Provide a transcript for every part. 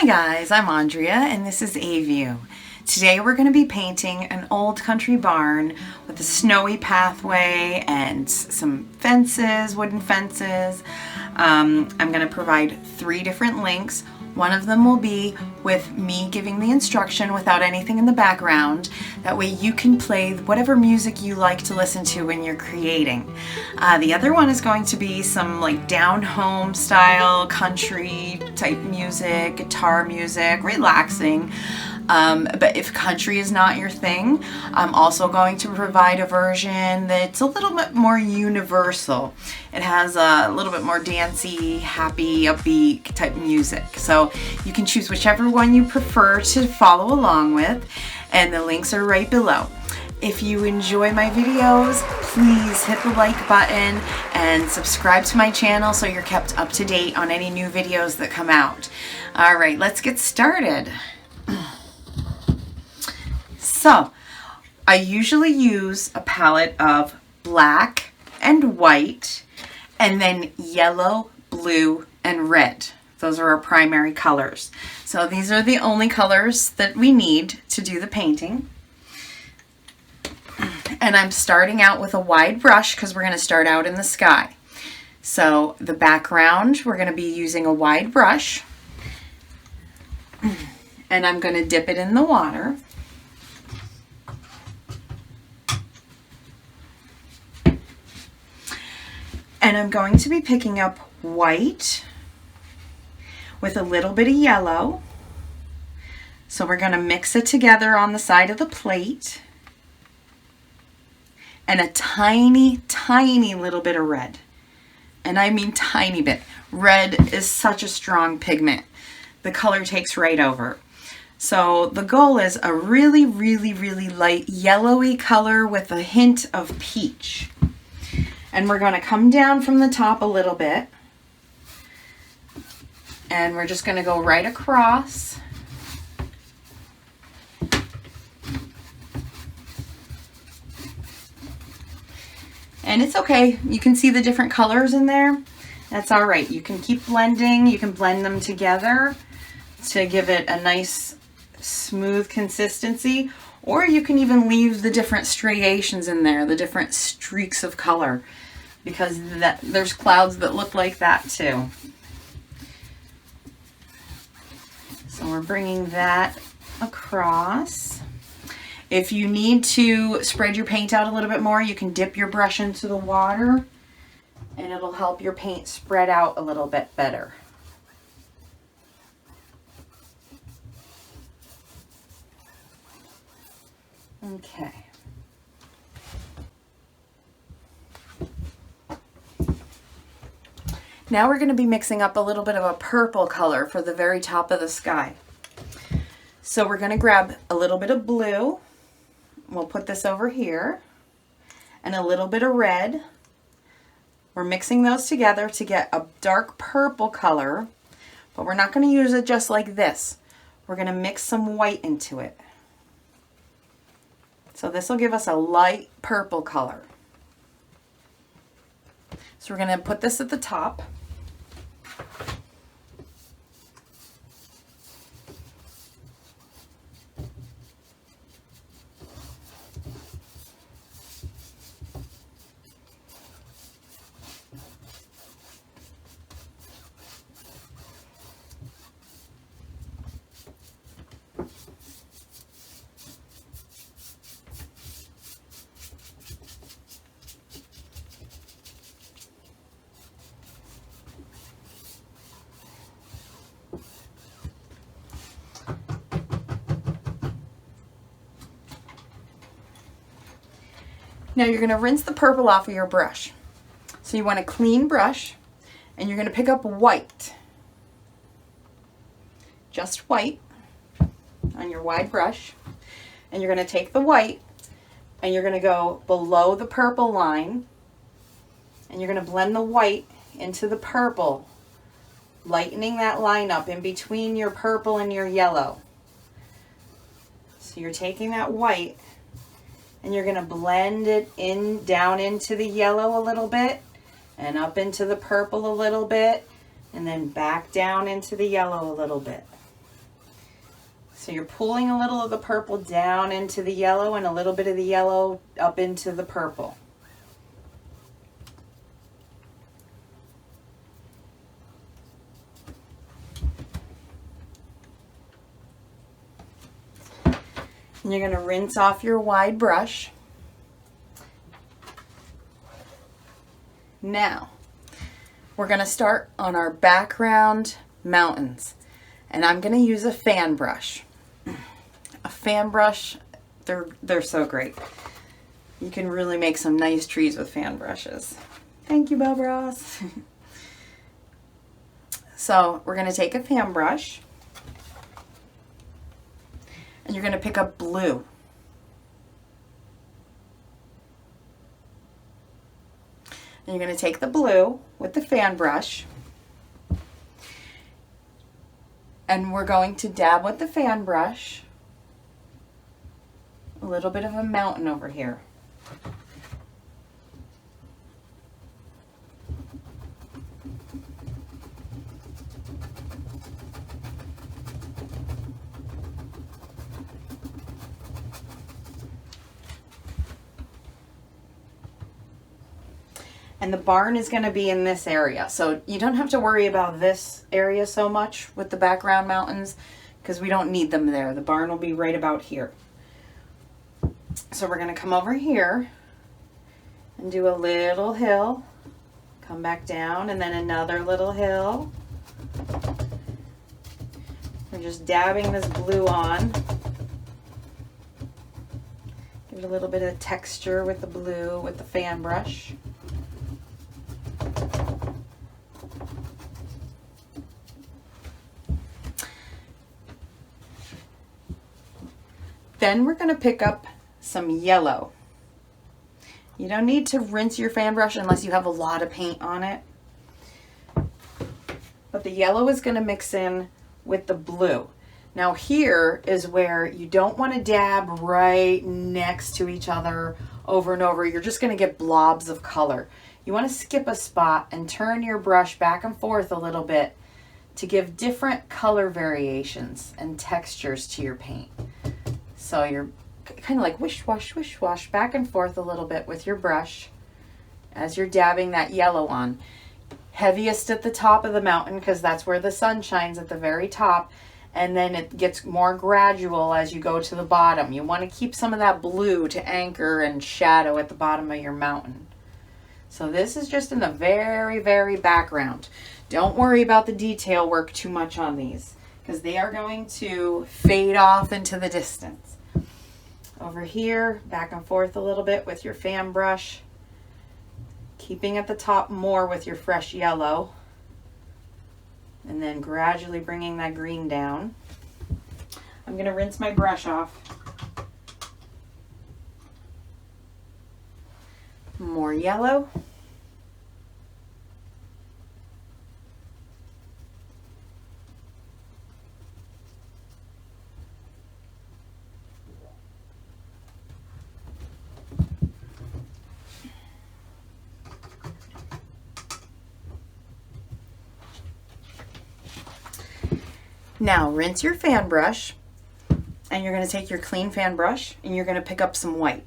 guys, I'm Andrea and this is A View. Today we're going to be painting an old country barn with a snowy pathway and some fences, wooden fences. I'm going to provide 3 different links. One of them will be with me giving the instruction without anything in the background. That way you can play whatever music you like to listen to when you're creating. The other one is going to be some like down home style country type music, guitar music, relaxing. But if country is not your thing, I'm also going to provide a version that's a little bit more universal. It has a little bit more dancey, happy, upbeat type music. So you can choose whichever one you prefer to follow along with, and the links are right below. If you enjoy my videos, please hit the like button and subscribe to my channel so you're kept up to date on any new videos that come out. All right, let's get started. So, I usually use a palette of black and white, and then yellow, blue, and red. Those are our primary colors. So these are the only colors that we need to do the painting. And I'm starting out with a wide brush because we're going to start out in the sky. So the background, we're going to be using a wide brush. And I'm going to dip it in the water. And I'm going to be picking up white with a little bit of yellow. So we're going to mix it together on the side of the plate. And a tiny, tiny little bit of red. And I mean tiny bit. Red is such a strong pigment. The color takes right over. So the goal is a really, really, really light yellowy color with a hint of peach. And we're going to come down from the top a little bit. And we're just going to go right across. And it's okay. You can see the different colors in there. That's all right. You can keep blending. You can blend them together to give it a nice smooth consistency. Or you can even leave the different striations in there, the different streaks of color, because there's clouds that look like that too. So we're bringing that across. If you need to spread your paint out a little bit more, you can dip your brush into the water and it'll help your paint spread out a little bit better. Okay. Now we're going to be mixing up a little bit of a purple color for the very top of the sky. So we're going to grab a little bit of blue. We'll put this over here. And a little bit of red. We're mixing those together to get a dark purple color. But we're not going to use it just like this. We're going to mix some white into it. So this will give us a light purple color. So we're going to put this at the top. Now you're going to rinse the purple off of your brush. So you want a clean brush and you're going to pick up white. Just white on your wide brush. And you're going to take the white and you're going to go below the purple line and you're going to blend the white into the purple, lightening that line up in between your purple and your yellow. So you're taking that white and you're going to blend it in down into the yellow a little bit and up into the purple a little bit and then back down into the yellow a little bit. So you're pulling a little of the purple down into the yellow and a little bit of the yellow up into the purple. And you're going to rinse off your wide brush. Now, we're going to start on our background mountains. And I'm going to use a fan brush. A fan brush, they're so great. You can really make some nice trees with fan brushes. Thank you, Bob Ross. So we're going to take a fan brush. And you're going to pick up blue. And you're going to take the blue with the fan brush. And we're going to dab with the fan brush a little bit of a mountain over here. And the barn is going to be in this area. So you don't have to worry about this area so much with the background mountains because we don't need them there. The barn will be right about here. So we're going to come over here and do a little hill. Come back down and then another little hill. We're just dabbing this blue on. Give it a little bit of texture with the blue with the fan brush. Then we're going to pick up some yellow. You don't need to rinse your fan brush unless you have a lot of paint on it. But the yellow is going to mix in with the blue. Now here is where you don't want to dab right next to each other over and over. You're just going to get blobs of color. You want to skip a spot and turn your brush back and forth a little bit to give different color variations and textures to your paint. So you're kind of like wish wash back and forth a little bit with your brush as you're dabbing that yellow on. Heaviest at the top of the mountain because that's where the sun shines at the very top, and then it gets more gradual as you go to the bottom. You want to keep some of that blue to anchor and shadow at the bottom of your mountain. So this is just in the very, very background. Don't worry about the detail work too much on these because they are going to fade off into the distance. Over here, back and forth a little bit with your fan brush, keeping at the top more with your fresh yellow, and then gradually bringing that green down. I'm going to rinse my brush off. More yellow. Now rinse your fan brush, and you're going to take your clean fan brush and you're going to pick up some white.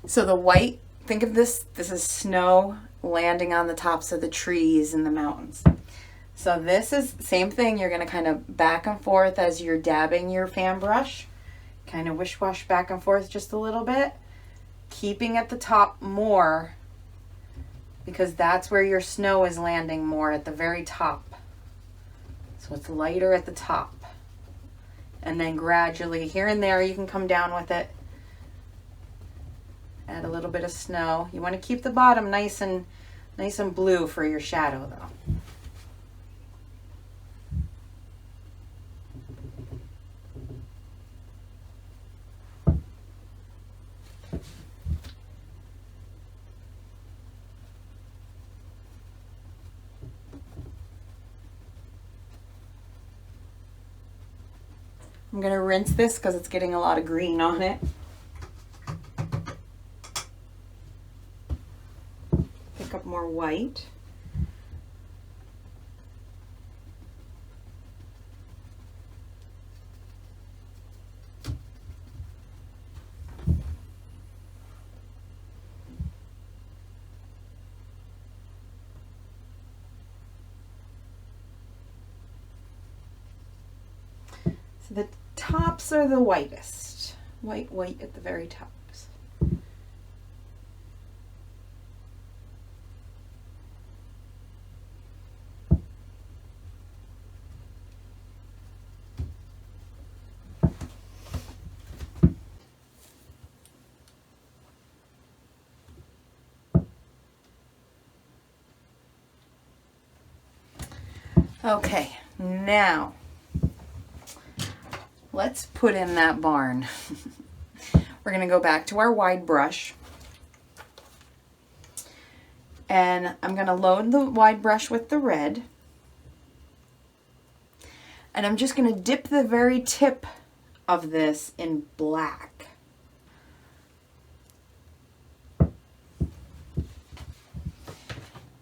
So the white, think of this is snow landing on the tops of the trees in the mountains. So this is the same thing. You're going to kind of back and forth as you're dabbing your fan brush, kind of wish wash back and forth just a little bit, keeping at the top more because that's where your snow is landing more, at the very top. So it's lighter at the top. And then gradually here and there you can come down with it. Add a little bit of snow. You want to keep the bottom nice and blue for your shadow though. I'm going to rinse this because it's getting a lot of green on it. Pick up more white. The tops are the whitest. White at the very tops. Okay, now let's put in that barn. We're going to go back to our wide brush. And I'm going to load the wide brush with the red. And I'm just going to dip the very tip of this in black.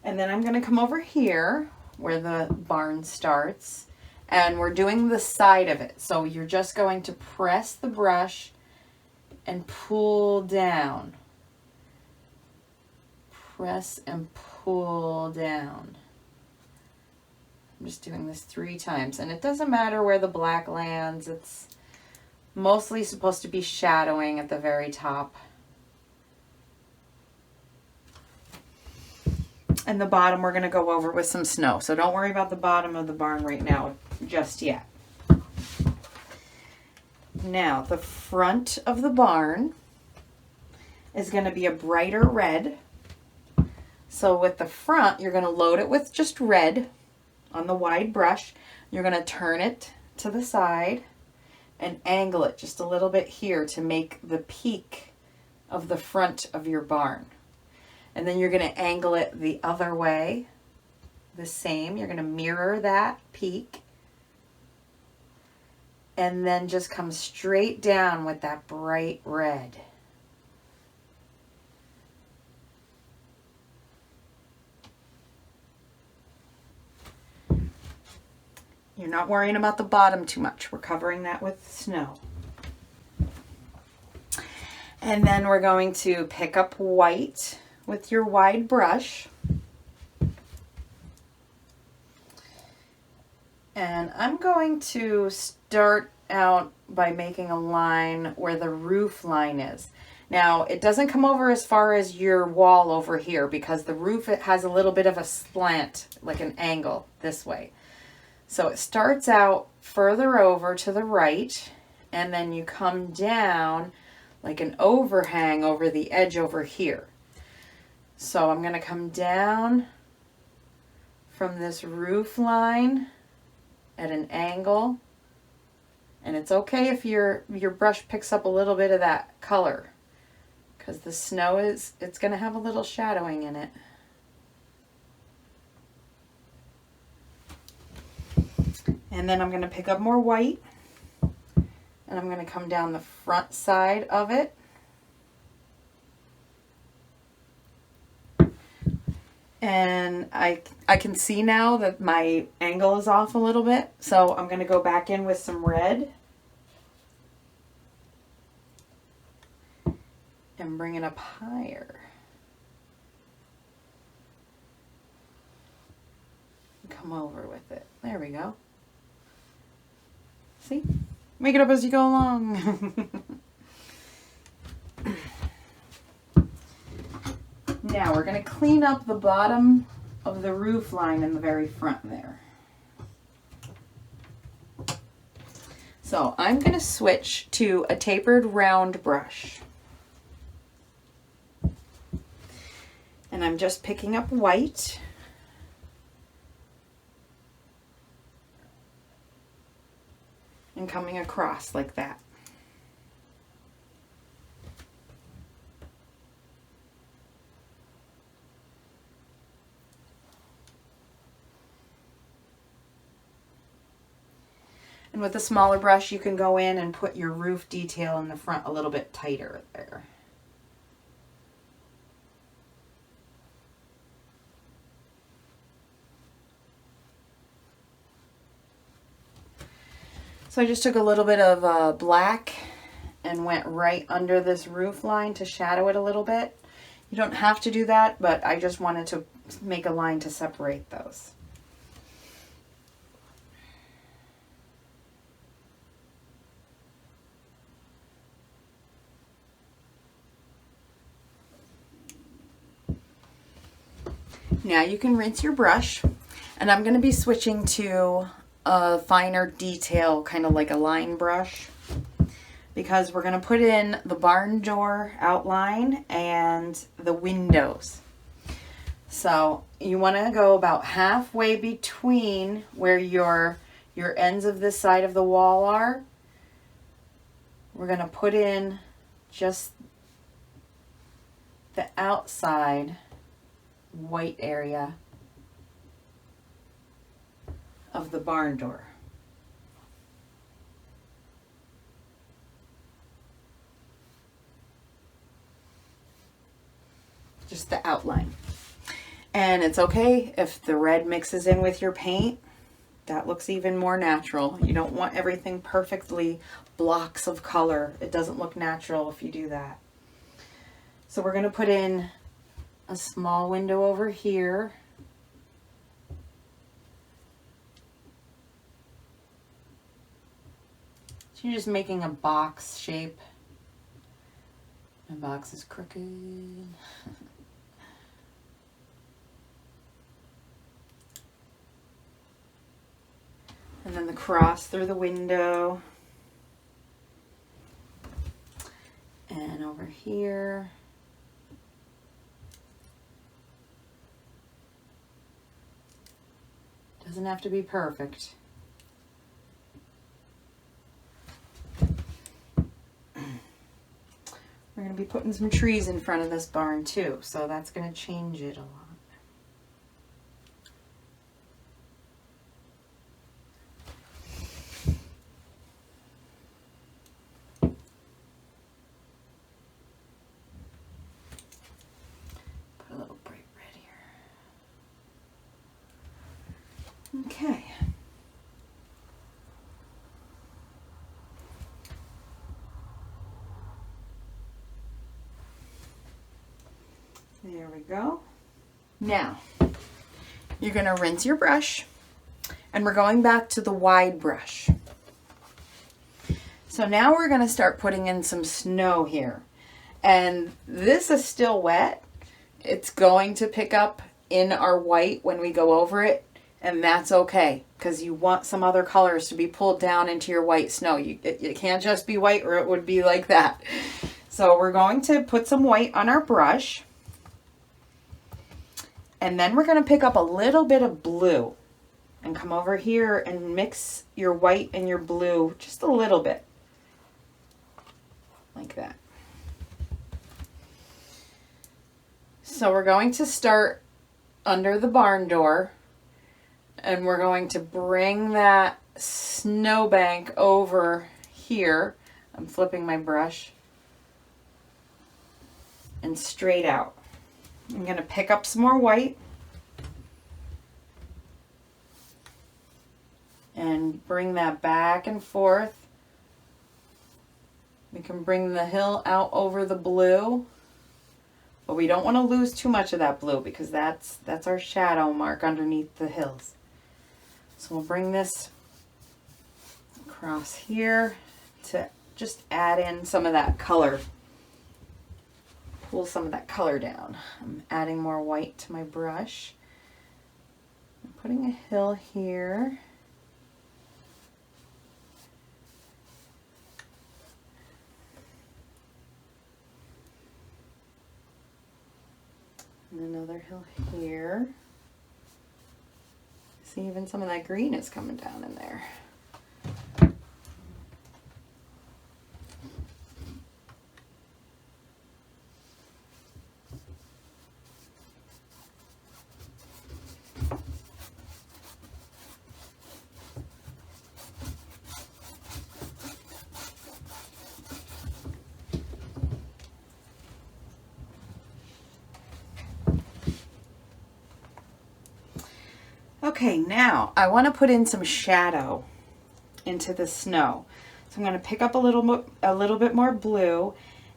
And then I'm going to come over here where the barn starts, and we're doing the side of it. So you're just going to press the brush and pull down. Press and pull down. I'm just doing this 3 times, and it doesn't matter where the black lands. It's mostly supposed to be shadowing at the very top. And the bottom we're going to go over with some snow. So don't worry about the bottom of the barn right now just yet. Now the front of the barn is going to be a brighter red. So with the front, you're going to load it with just red on the wide brush. You're going to turn it to the side and angle it just a little bit here to make the peak of the front of your barn. And then you're going to angle it the other way, the same. You're going to mirror that peak. And then just come straight down with that bright red. You're not worrying about the bottom too much. We're covering that with snow. And then we're going to pick up white with your wide brush. And I'm going to start out by making a line where the roof line is. Now, it doesn't come over as far as your wall over here because the roof, it has a little bit of a slant, like an angle this way. So it starts out further over to the right, and then you come down like an overhang over the edge over here. So I'm going to come down from this roof line at an angle. And it's okay if your brush picks up a little bit of that color, because the snow it's going to have a little shadowing in it. And then I'm going to pick up more white, and I'm going to come down the front side of it. And I can see now that my angle is off a little bit, so I'm going to go back in with some red and bring it up higher. Come over with it. There we go. See? Make it up as you go along. Now we're going to clean up the bottom of the roof line in the very front there. So I'm going to switch to a tapered round brush. And I'm just picking up white. And coming across like that. And with a smaller brush, you can go in and put your roof detail in the front a little bit tighter there. So I just took a little bit of black and went right under this roof line to shadow it a little bit. You don't have to do that, but I just wanted to make a line to separate those. Now you can rinse your brush, and I'm going to be switching to a finer detail, kind of like a line brush, because we're going to put in the barn door outline and the windows. So you want to go about halfway between where your ends of this side of the wall are. We're going to put in just the outside white area of the barn door. Just the outline. And it's okay if the red mixes in with your paint. That looks even more natural. You don't want everything perfectly blocks of color. It doesn't look natural if you do that. So we're going to put in a small window over here. So you're just making a box shape. My box is crooked. And then the cross through the window. And over here. Doesn't have to be perfect. We're going to be putting some trees in front of this barn too, so that's going to change it a lot. Put a little bright red here. Okay. There we go. Now, you're going to rinse your brush, and we're going back to the wide brush. So now we're going to start putting in some snow here. And this is still wet. It's going to pick up in our white when we go over it, and that's okay, because you want some other colors to be pulled down into your white snow. It can't just be white, or it would be like that. So we're going to put some white on our brush. And then we're going to pick up a little bit of blue and come over here and mix your white and your blue just a little bit. Like that. So we're going to start under the barn door, and we're going to bring that snowbank over here. I'm flipping my brush. And straight out. I'm going to pick up some more white and bring that back and forth. We can bring the hill out over the blue, but we don't want to lose too much of that blue because that's our shadow mark underneath the hills. So we'll bring this across here to just add in some of that color. Pull some of that color down. I'm adding more white to my brush. I'm putting a hill here. And another hill here. See, even some of that green is coming down in there. Okay, now I want to put in some shadow into the snow. So I'm going to pick up a little bit more blue,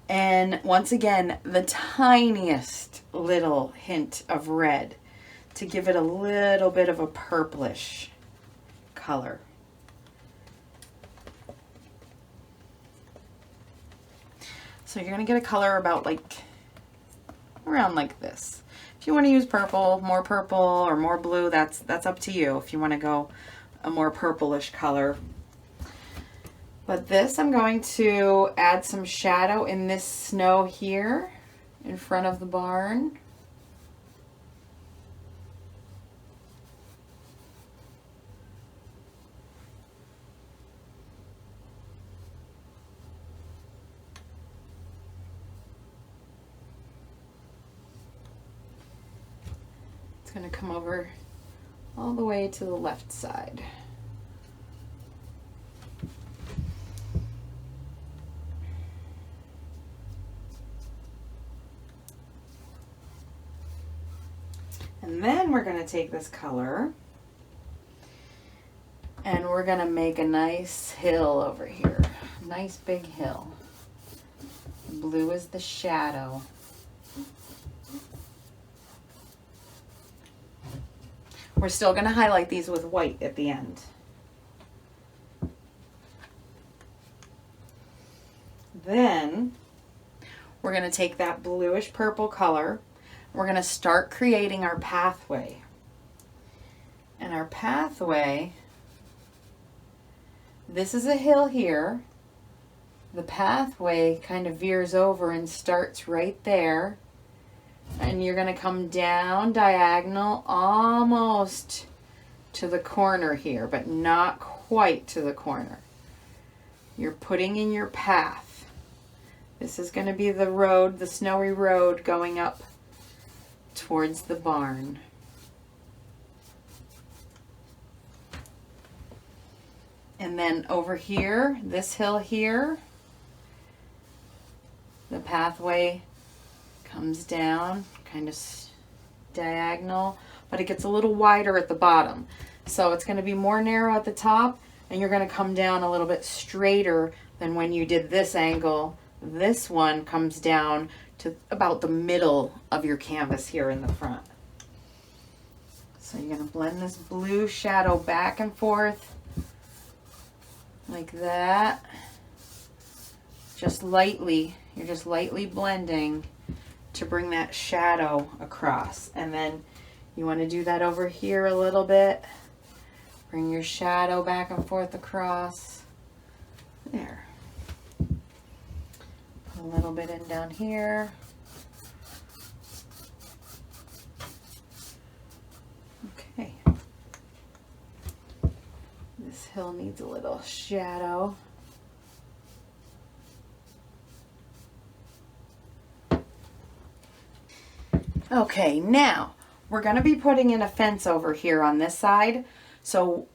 and once again the tiniest little hint of red to give it a little bit of a purplish color. So you're going to get a color about around like this. If you want to use purple or more blue, that's up to you if you want to go a more purplish color. But this, I'm going to add some shadow in this snow here in front of the barn. It's going to come over all the way to the left side. And then we're going to take this color and we're going to make a nice hill over here. Nice big hill. Blue is the shadow. We're still going to highlight these with white at the end. Then we're going to take that bluish purple color. We're going to start creating our pathway. And our pathway, this is a hill here. The pathway kind of veers over and starts right there. And you're going to come down diagonal almost to the corner here, but not quite to the corner. You're putting in your path. This is going to be the road, the snowy road going up towards the barn. And then over here, this hill here, the pathway comes down, kind of diagonal, but it gets a little wider at the bottom. So it's going to be more narrow at the top, and you're going to come down a little bit straighter than when you did this angle. This one comes down to about the middle of your canvas here in the front. So you're going to blend this blue shadow back and forth like that. Just lightly, you're just lightly blending to bring that shadow across. And then you want to do that over here a little bit. Bring your shadow back and forth across. There. Put a little bit in down here. Okay. This hill needs a little shadow. Okay, now we're going to be putting in a fence over here on this side. So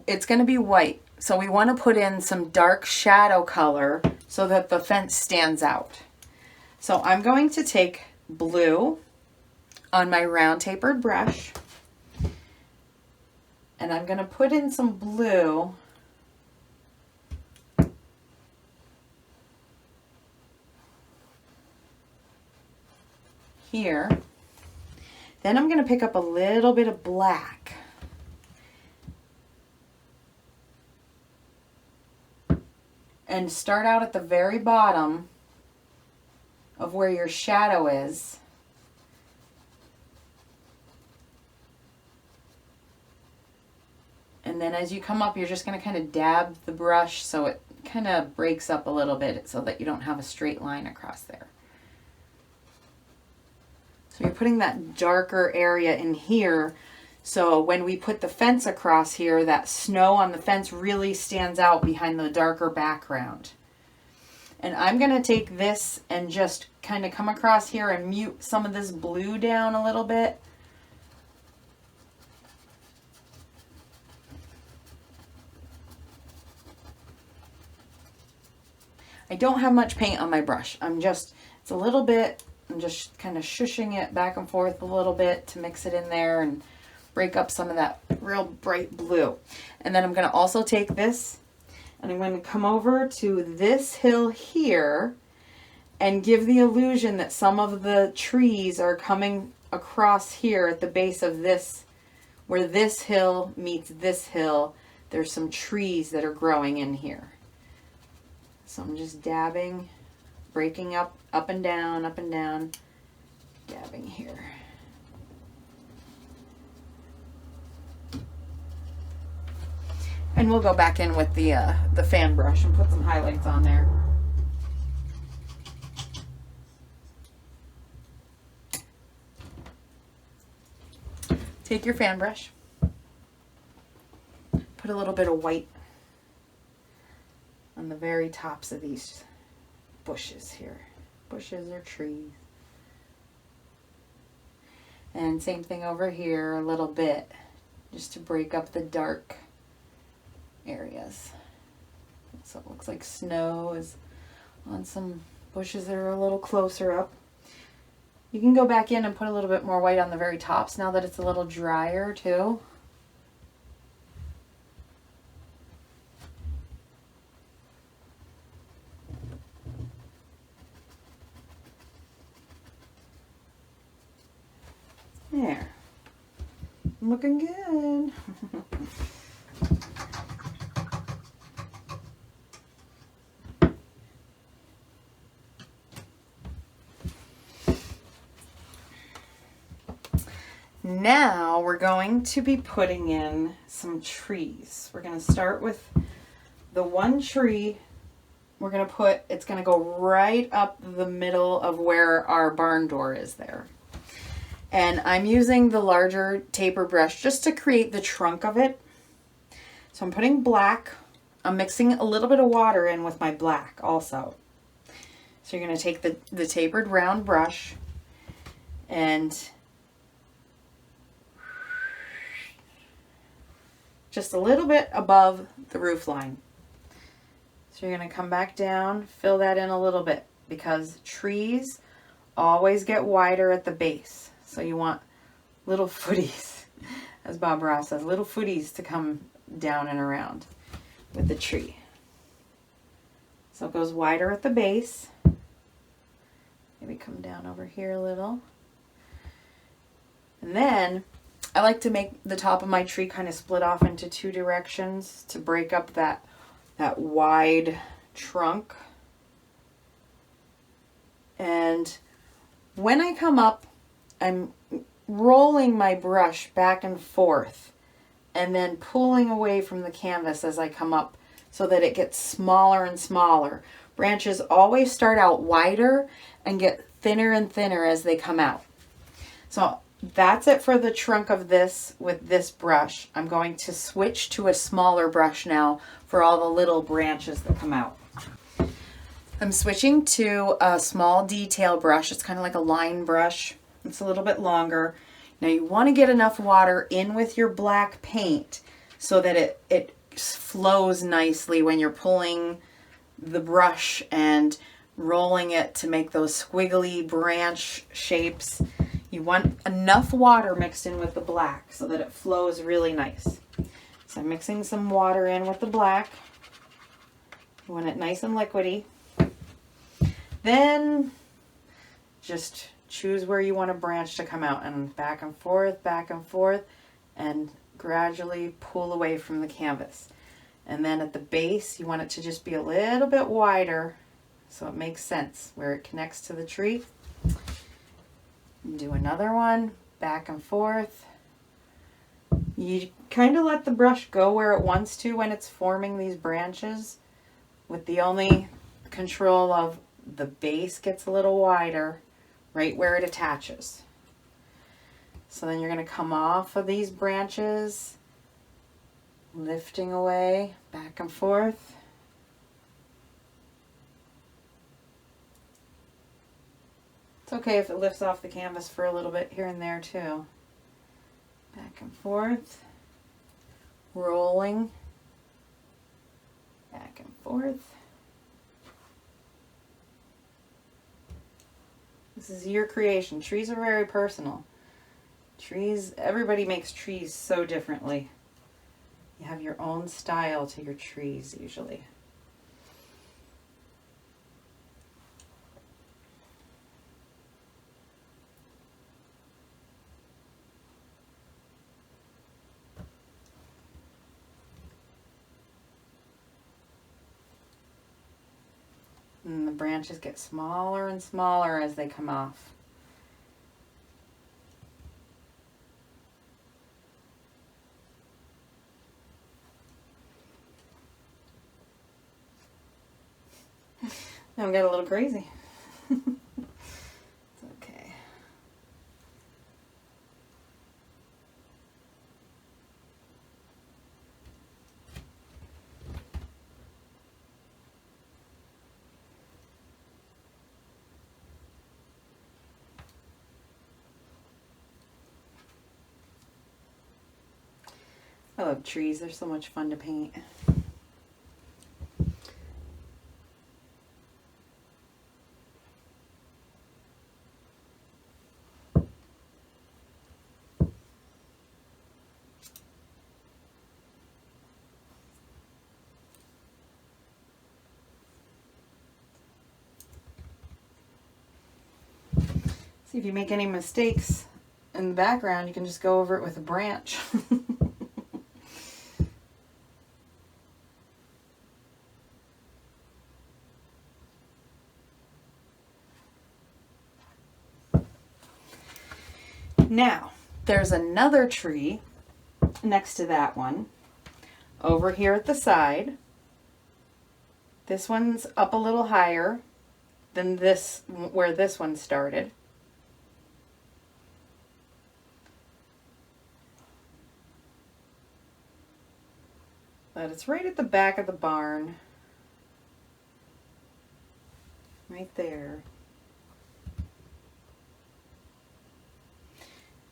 it's going to be white. So we want to put in some dark shadow color so that the fence stands out. So I'm going to take blue on my round tapered brush, and I'm going to put in some blue here. Then I'm going to pick up a little bit of black. And start out at the very bottom of where your shadow is. And then as you come up, you're just going to kind of dab the brush so it kind of breaks up a little bit so that you don't have a straight line across there. So you're putting that darker area in here, so when we put the fence across here, that snow on the fence really stands out behind the darker background. And I'm going to take this and just kind of come across here and mute some of this blue down a little bit. I don't have much paint on my brush. It's a little bit. I'm just kind of shushing it back and forth a little bit to mix it in there and break up some of that real bright blue. And then I'm going to also take this and I'm going to come over to this hill here and give the illusion that some of the trees are coming across here at the base of this, where this hill meets this hill. There's some trees that are growing in here. So I'm just dabbing, breaking up and down, dabbing here. And we'll go back in with the fan brush and put some highlights on there. Take your fan brush, put a little bit of white on the very tops of these bushes here. Bushes or trees. And same thing over here a little bit, just to break up the dark areas. So it looks like snow is on some bushes that are a little closer up. You can go back in and put a little bit more white on the very tops now that it's a little drier too. There. Looking good. Now we're going to be putting in some trees. We're going to start with the one tree we're going to put, it's going to go right up the middle of where our barn door is there. And I'm using the larger taper brush just to create the trunk of it. So I'm putting black. I'm mixing a little bit of water in with my black also. So you're going to take the tapered round brush and just a little bit above the roof line. So you're going to come back down, fill that in a little bit, because trees always get wider at the base. So you want little footies, as Bob Ross says, little footies to come down and around with the tree. So it goes wider at the base. Maybe come down over here a little. And then I like to make the top of my tree kind of split off into two directions to break up that wide trunk. And when I come up, I'm rolling my brush back and forth and then pulling away from the canvas as I come up so that it gets smaller and smaller. Branches always start out wider and get thinner and thinner as they come out. So that's it for the trunk of this with this brush. I'm going to switch to a smaller brush now for all the little branches that come out. I'm switching to a small detail brush. It's kind of like a line brush. It's a little bit longer. Now you want to get enough water in with your black paint so that it flows nicely when you're pulling the brush and rolling it to make those squiggly branch shapes. You want enough water mixed in with the black so that it flows really nice. So I'm mixing some water in with the black. You want it nice and liquidy. Then just choose where you want a branch to come out and back and forth, and gradually pull away from the canvas. And then at the base, you want it to just be a little bit wider so it makes sense where it connects to the tree. Do another one, back and forth. You kind of let the brush go where it wants to when it's forming these branches, with the only control of the base gets a little wider right where it attaches. So then you're going to come off of these branches, lifting away, back and forth. It's okay if it lifts off the canvas for a little bit here and there too. Back and forth, rolling, back and forth. This is your creation. Trees are very personal. Trees, everybody makes trees so differently. You have your own style to your trees usually. And the branches get smaller and smaller as they come off. Now we got a little crazy. It's okay. I love trees. They're so much fun to paint. See, if you make any mistakes in the background, you can just go over it with a branch. Now, there's another tree next to that one over here at the side. This one's up a little higher than this, where this one started. But it's right at the back of the barn. Right there.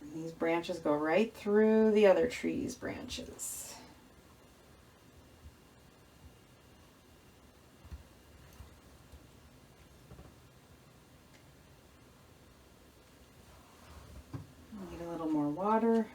And these branches go right through the other tree's branches. Need a little more water.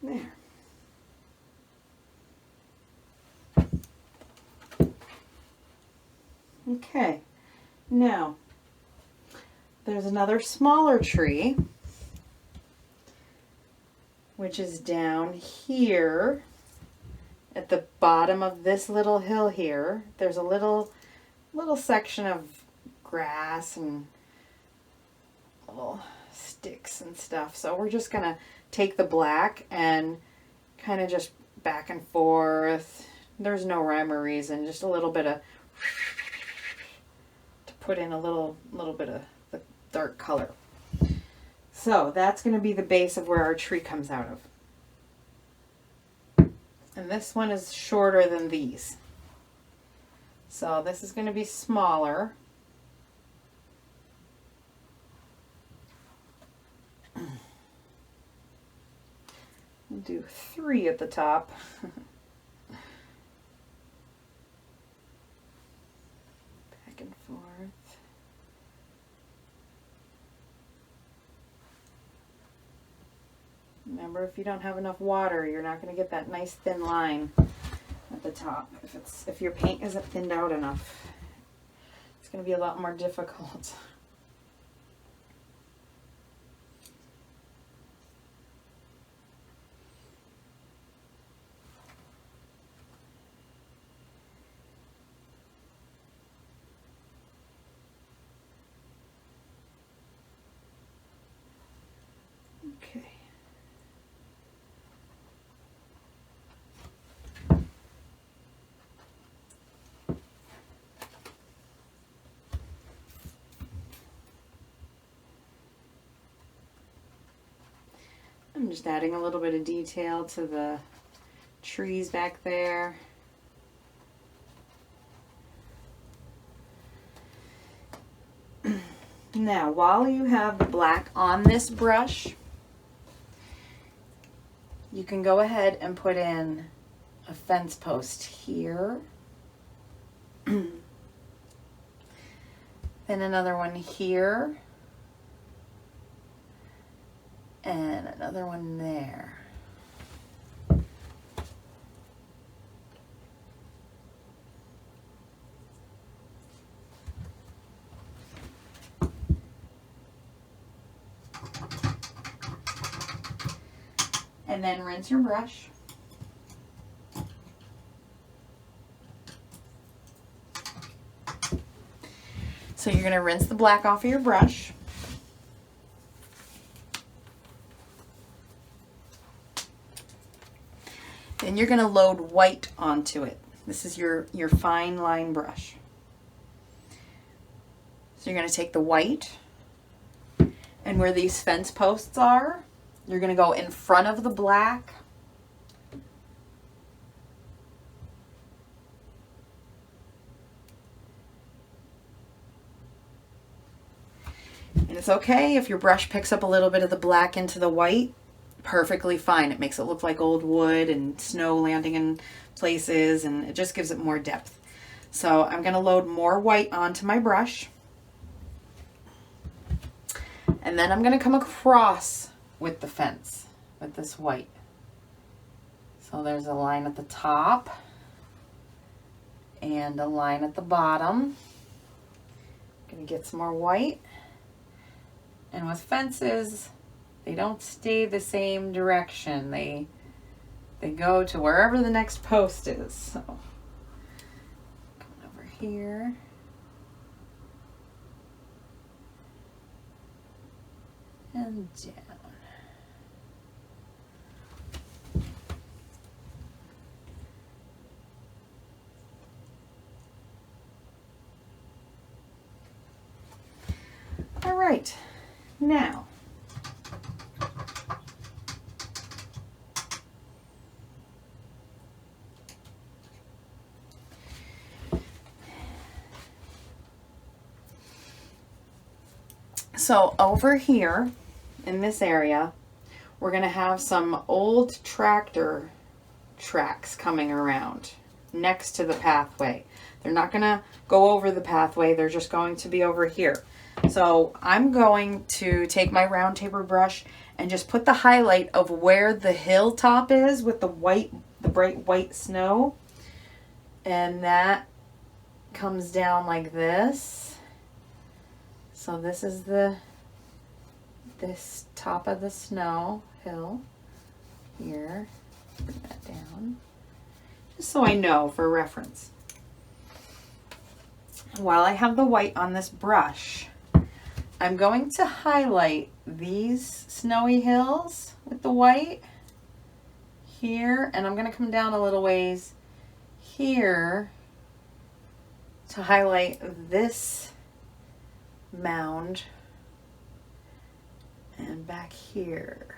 There. Okay, now there's another smaller tree, which is down here at the bottom of this little hill here. There's a little section of grass and little sticks and stuff. So we're just gonna take the black and kind of just back and forth. There's no rhyme or reason, just a little bit of to put in a little bit of the dark color. So that's going to be the base of where our tree comes out of. And this one is shorter than these. So this is going to be smaller. We'll do 3 at the top. Back and forth. Remember, if you don't have enough water, you're not going to get that nice thin line at the top. If your paint isn't thinned out enough, it's going to be a lot more difficult. Okay. I'm just adding a little bit of detail to the trees back there. Now, while you have the black on this brush, you can go ahead and put in a fence post here. Then another one here. And another one there. And then rinse your brush. So you're going to rinse the black off of your brush. Then you're going to load white onto it. This is your fine line brush. So you're going to take the white, and where these fence posts are, you're going to go in front of the black. And it's okay if your brush picks up a little bit of the black into the white. Perfectly fine. It makes it look like old wood and snow landing in places, and it just gives it more depth. So I'm going to load more white onto my brush. And then I'm going to come across with the fence with this white. So there's a line at the top and a line at the bottom. I'm going to get some more white. And with fences, they don't stay the same direction. They go to wherever the next post is. So coming over here. And down. All right, now so over here in this area, we're going to have some old tractor tracks coming around next to the pathway. They're not going to go over the pathway. They're just going to be over here. So I'm going to take my round taper brush and just put the highlight of where the hilltop is with the white, the bright white snow. And that comes down like this. So this is this top of the snow hill here. Bring that down, just so I know for reference. While I have the white on this brush, I'm going to highlight these snowy hills with the white here, and I'm going to come down a little ways here to highlight this mound, and back here.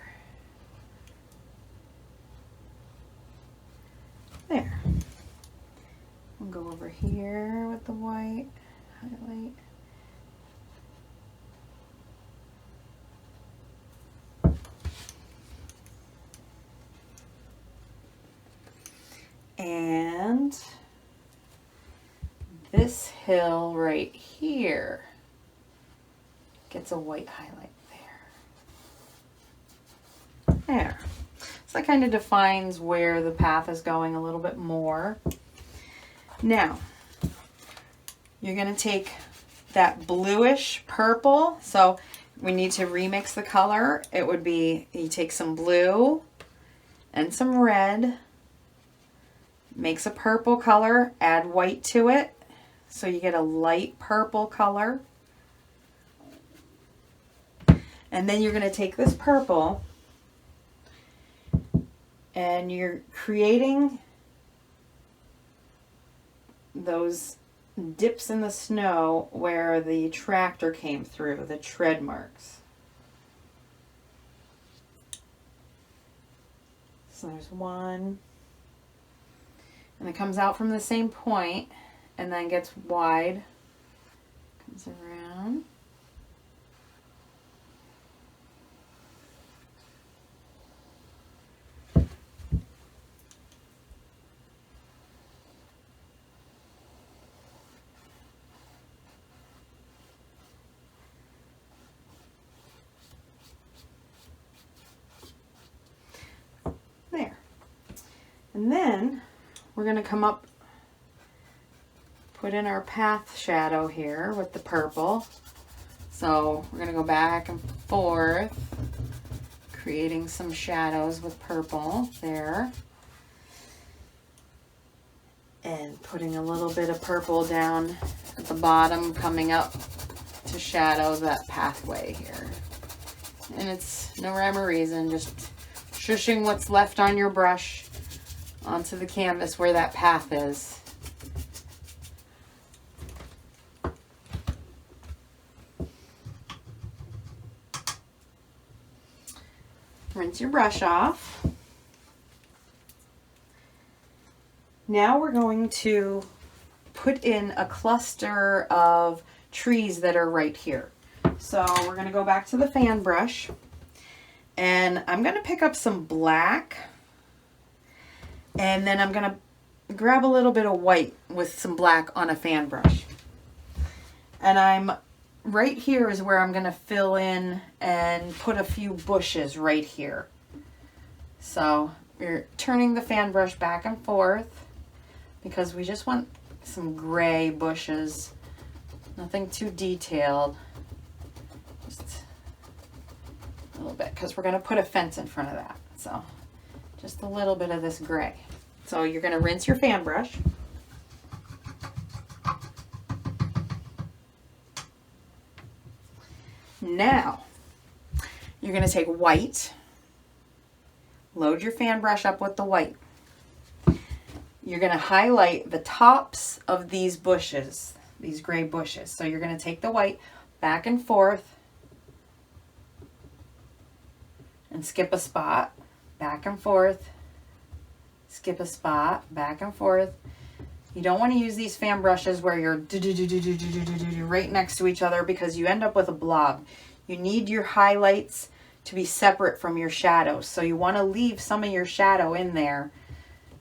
There. We'll go over here with the white, highlight. And this hill right here gets a white highlight there. There. So that kind of defines where the path is going a little bit more. Now, you're going to take that bluish purple. So we need to remix the color. It would be, you take some blue and some red, makes a purple color, add white to it. So you get a light purple color. And then you're going to take this purple and you're creating those dips in the snow where the tractor came through, the tread marks. So there's one. And it comes out from the same point and then gets wide. Comes around. There. And then we're going to come up, put in our path shadow here with the purple. So we're going to go back and forth, creating some shadows with purple there. And putting a little bit of purple down at the bottom, coming up to shadow that pathway here. And it's no rhyme or reason, just shushing what's left on your brush onto the canvas where that path is. Rinse your brush off. Now we're going to put in a cluster of trees that are right here. So we're going to go back to the fan brush, and I'm going to pick up some black, and then I'm going to grab a little bit of white with some black on a fan brush. And right here is where I'm going to fill in and put a few bushes right here. So we're turning the fan brush back and forth because we just want some gray bushes, nothing too detailed, just a little bit, because we're going to put a fence in front of that. So just a little bit of this gray. So you're going to rinse your fan brush. Now you're going to take white, load your fan brush up with the white. You're going to highlight the tops of these bushes, these gray bushes. So you're going to take the white back and forth and skip a spot, back and forth, skip a spot, back and forth. You don't want to use these fan brushes where you're right next to each other because you end up with a blob. You need your highlights to be separate from your shadows. So you want to leave some of your shadow in there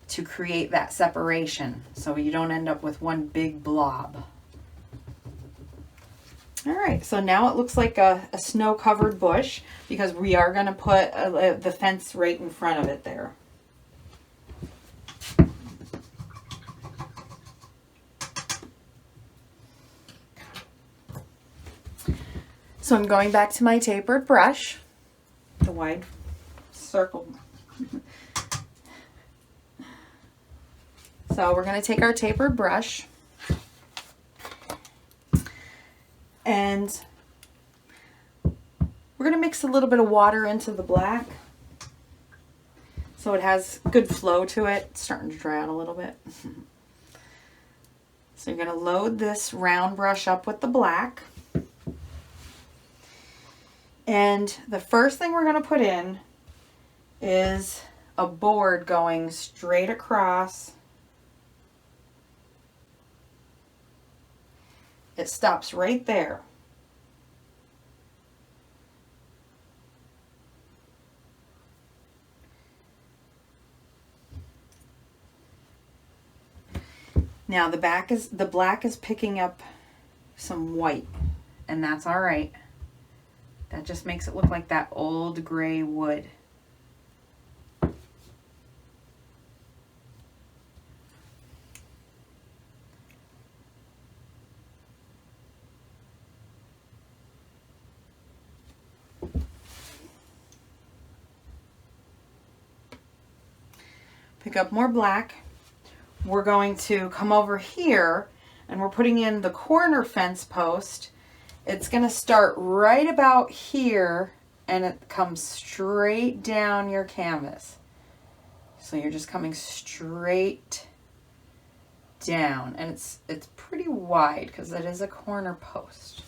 to create that separation so you don't end up with one big blob. All right, so now it looks like a snow-covered bush because we are going to put the fence right in front of it there. So I'm going back to my tapered brush, the wide circle. So we're going to take our tapered brush and we're going to mix a little bit of water into the black so it has good flow to it. It's starting to dry out a little bit. So you're going to load this round brush up with the black. And the first thing we're going to put in is a board going straight across. It stops right there. Now the black is picking up some white, and that's all right. That just makes it look like that old gray wood. Pick up more black. We're going to come over here and we're putting in the corner fence post. It's going to start right about here and it comes straight down your canvas. So you're just coming straight down, and it's pretty wide because it is a corner post.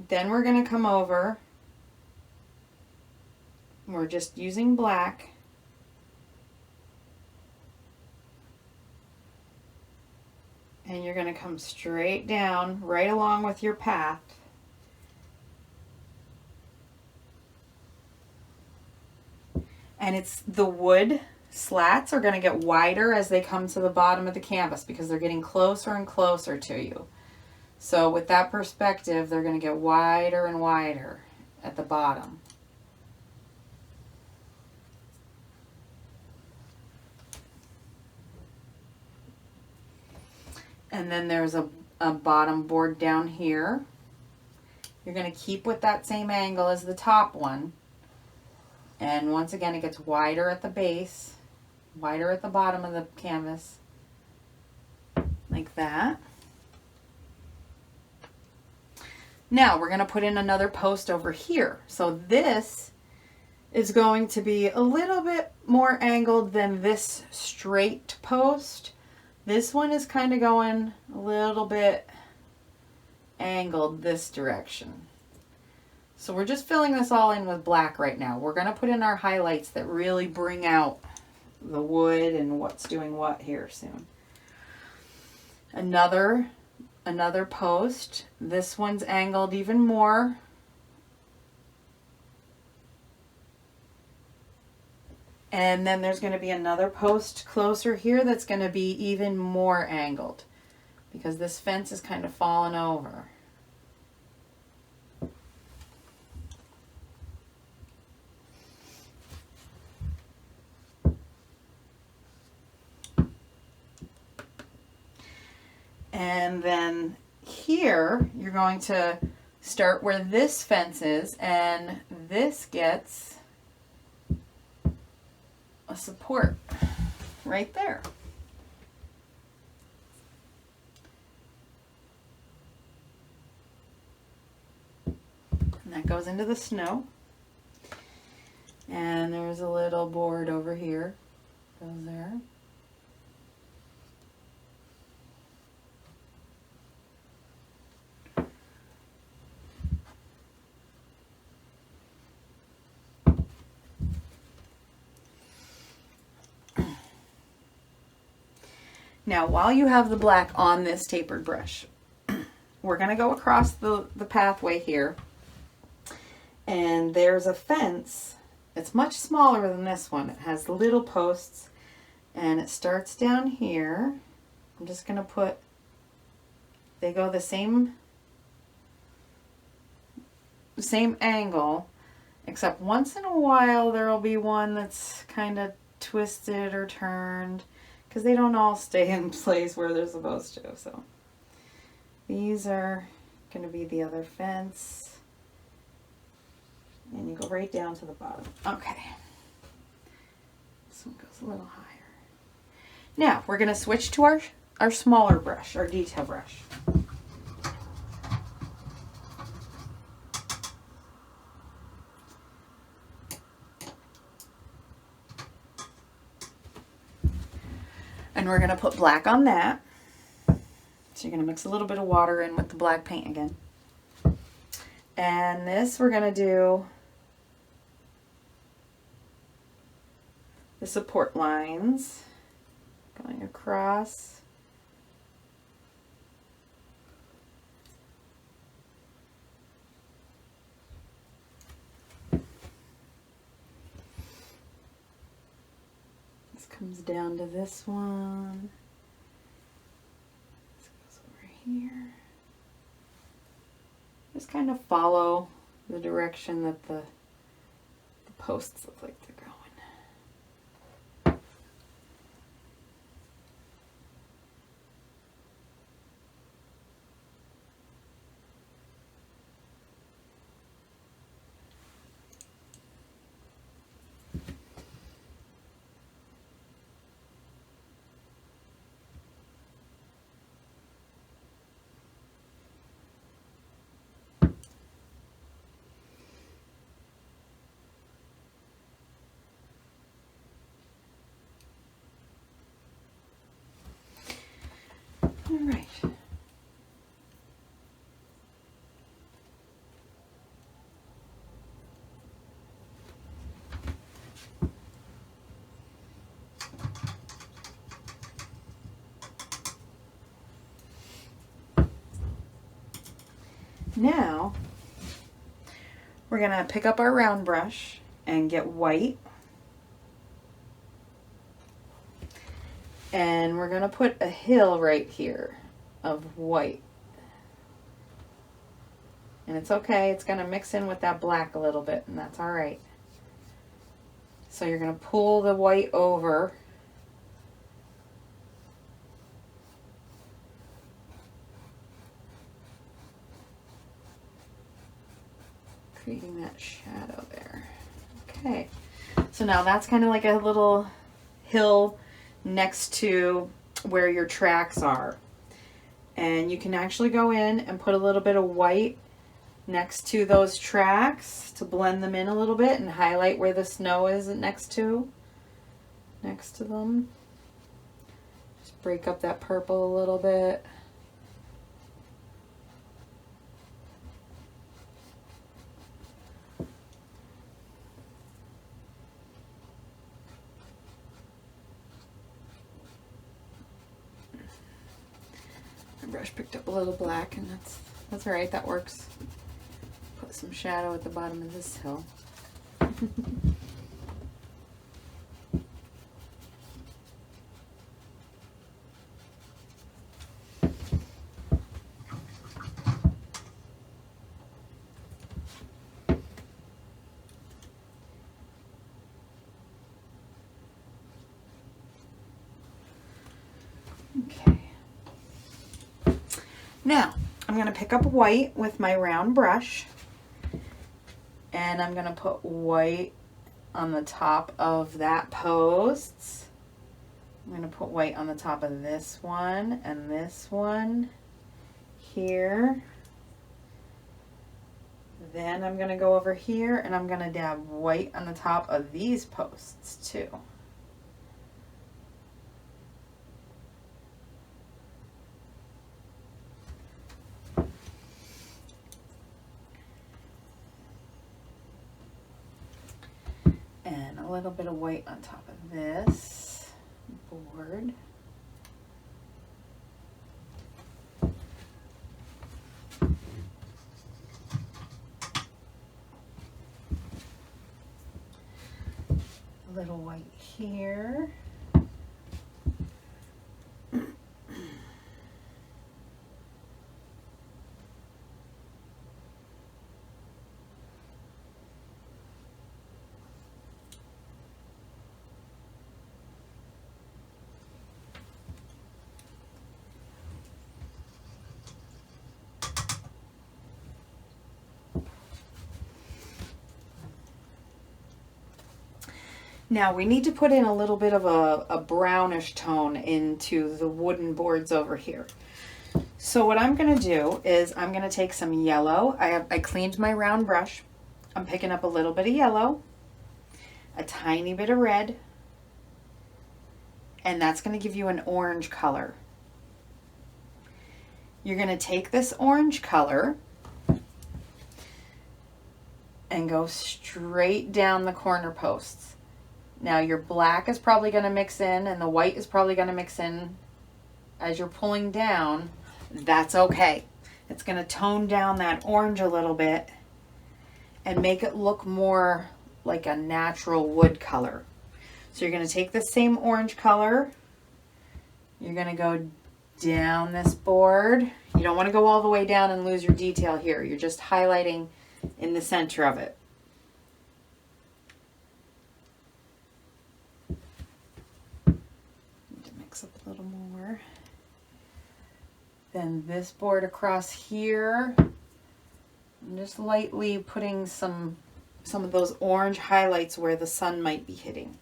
Then we're going to come over. We're just using black. And you're going to come straight down, right along with your path. And it's the wood slats are going to get wider as they come to the bottom of the canvas because they're getting closer and closer to you. So with that perspective, they're going to get wider and wider at the bottom. And then there's a bottom board down here. You're going to keep with that same angle as the top one. And once again, it gets wider at the base, wider at the bottom of the canvas, like that. Now we're going to put in another post over here. So this is going to be a little bit more angled than this straight post. This one is kind of going a little bit angled this direction. So we're just filling this all in with black right now. We're going to put in our highlights that really bring out the wood and what's doing what here soon. Another post. This one's angled even more. And then there's going to be another post closer here that's going to be even more angled because this fence is kind of falling over. And then here, you're going to start where this fence is, and this gets a support right there. And that goes into the snow. And there's a little board over here. Goes there. Now, while you have the black on this tapered brush, we're going to go across the pathway here. And there's a fence. It's much smaller than this one. It has little posts. And it starts down here. I'm just going to put, they go the same angle, except once in a while there will be one that's kind of twisted or turned, because they don't all stay in place where they're supposed to. So these are going to be the other fence. And you go right down to the bottom. Okay. This one goes a little higher. Now we're going to switch to our smaller brush, our detail brush. And we're going to put black on that. So you're going to mix a little bit of water in with the black paint again. And this we're going to do the support lines going across. Comes down to this one. This goes over here. Just kind of follow the direction that the posts look like they're going. All right. Now, we're going to pick up our round brush and get white. And we're going to put a hill right here of white. And it's okay, it's going to mix in with that black a little bit, and that's all right. So you're going to pull the white over. that shadow there. Okay, so now that's kind of like a little hill next to where your tracks are. And you can actually go in and put a little bit of white next to those tracks to blend them in a little bit and highlight where the snow is next to them. Just break up that purple a little bit. My brush picked up a little black, and that's all right, that works. Put some shadow at the bottom of this hill. Okay. Now, I'm going to pick up white with my round brush, and I'm going to put white on the top of that post. I'm going to put white on the top of this one and this one here. Then I'm going to go over here and I'm going to dab white on the top of these posts too. And a little bit of white on top of this board. A little white here. Now we need to put in a little bit of a brownish tone into the wooden boards over here. So what I'm going to do is I'm going to take some yellow. I cleaned my round brush. I'm picking up a little bit of yellow, a tiny bit of red, and that's going to give you an orange color. You're going to take this orange color and go straight down the corner posts. Now your black is probably going to mix in and the white is probably going to mix in as you're pulling down. That's okay. It's going to tone down that orange a little bit and make it look more like a natural wood color. So you're going to take the same orange color. You're going to go down this board. You don't want to go all the way down and lose your detail here. You're just highlighting in the center of it. Up a little more. Then this board across here, I'm just lightly putting some of those orange highlights where the sun might be hitting,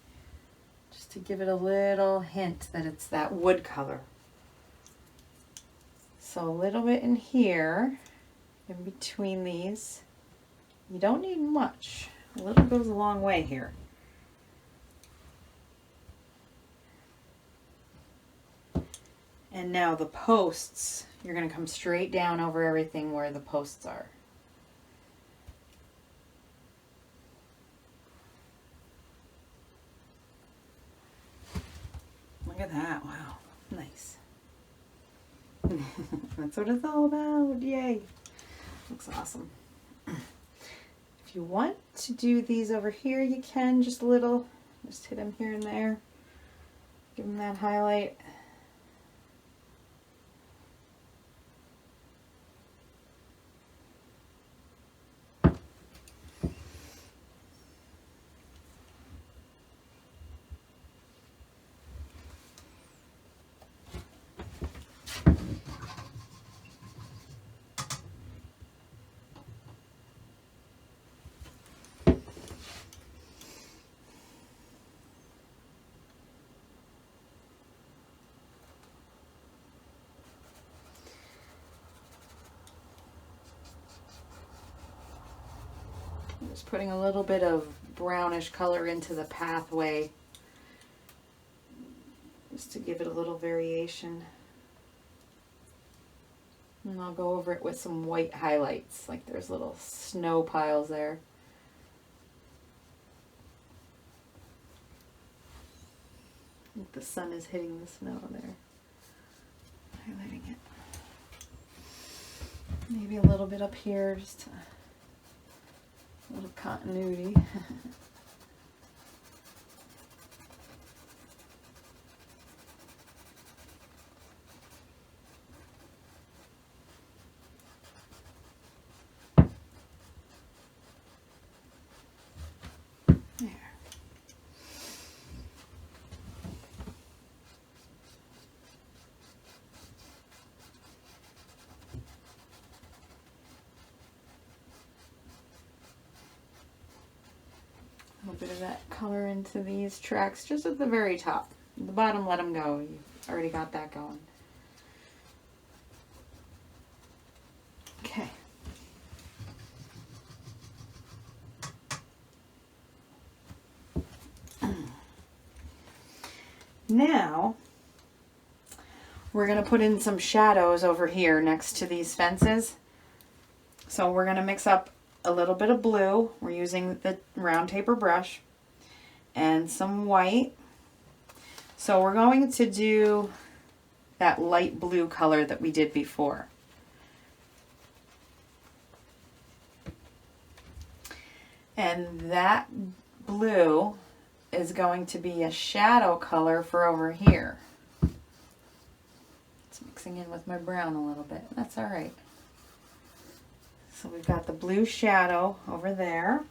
just to give it a little hint that it's that wood color. So a little bit in here, in between these. You don't need much. A little goes a long way here. And now the posts, you're going to come straight down over everything where the posts are. Look at that, wow, nice. That's what it's all about, yay. Looks awesome. If you want to do these over here, you can, just a little, just hit them here and there. Give them that highlight. Just putting a little bit of brownish color into the pathway just to give it a little variation. And I'll go over it with some white highlights, like there's little snow piles there. I think the sun is hitting the snow there. Highlighting it. Maybe a little bit up here, just a little continuity. A little bit of that color into these tracks, just at the very top. The bottom, let them go. You've already got that going. Okay. Now, we're going to put in some shadows over here next to these fences. So we're going to mix up a little bit of blue. We're using the round taper brush and some white. So we're going to do that light blue color that we did before. And that blue is going to be a shadow color for over here. It's mixing in with my brown a little bit. That's all right. So we've got the blue shadow over there.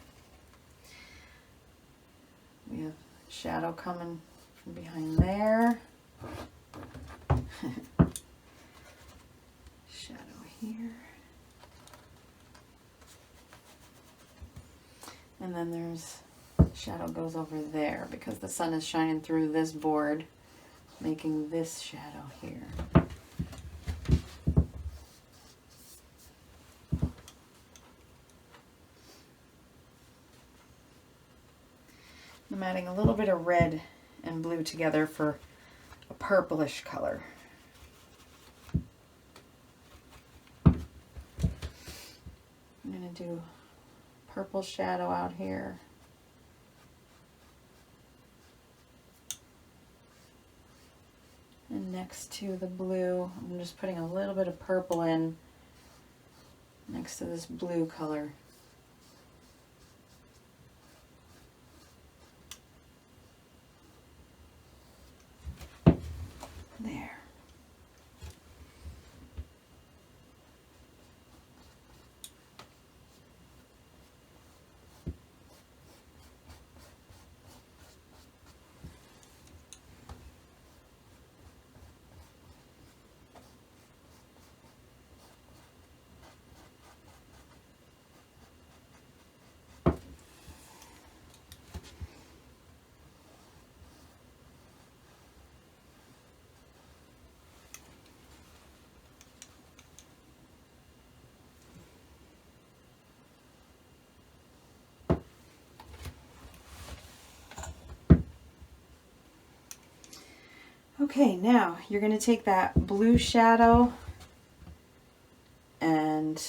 We have shadow coming from behind there. Shadow here. And then there's shadow goes over there because the sun is shining through this board, making this shadow here. I'm adding a little bit of red and blue together for a purplish color. I'm going to do purple shadow out here. And next to the blue, I'm just putting a little bit of purple in next to this blue color. There. Okay, now you're going to take that blue shadow and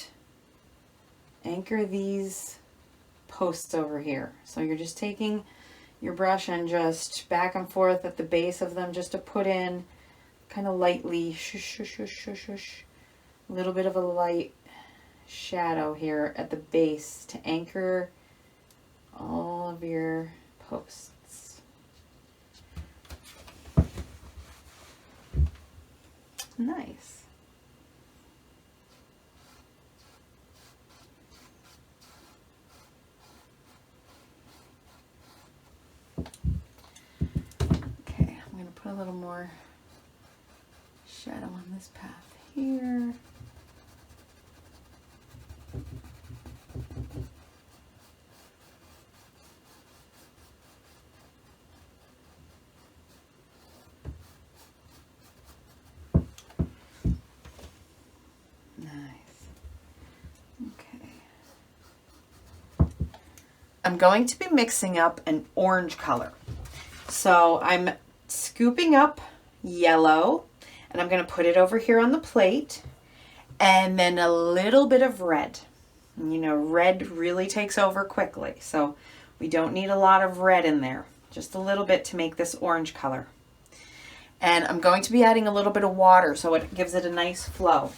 anchor these posts over here. So you're just taking your brush and just back and forth at the base of them just to put in kind of lightly, shush, shush, shush, shush, shush, a little bit of a light shadow here at the base to anchor all of your posts. Nice. Okay, I'm going to put a little more shadow on this path here. I'm going to be mixing up an orange color. So I'm scooping up yellow and I'm going to put it over here on the plate, and then a little bit of red. And you know, red really takes over quickly, so we don't need a lot of red in there, just a little bit to make this orange color. And I'm going to be adding a little bit of water so it gives it a nice flow,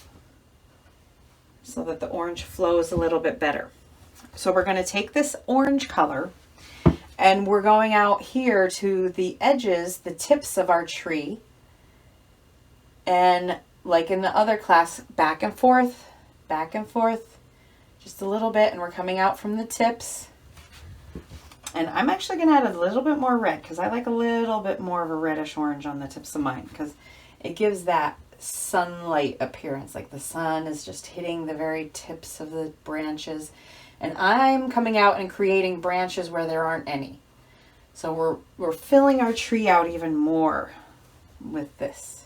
so that the orange flows a little bit better. So we're going to take this orange color and we're going out here to the edges, the tips of our tree. And like in the other class, back and forth, just a little bit. And we're coming out from the tips. And I'm actually going to add a little bit more red because I like a little bit more of a reddish orange on the tips of mine because it gives that sunlight appearance. Like the sun is just hitting the very tips of the branches. And I'm coming out and creating branches where there aren't any. So we're filling our tree out even more with this.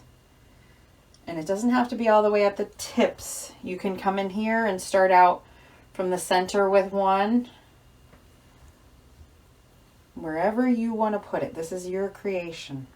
And it doesn't have to be all the way at the tips. You can come in here and start out from the center with one. Wherever you want to put it. This is your creation.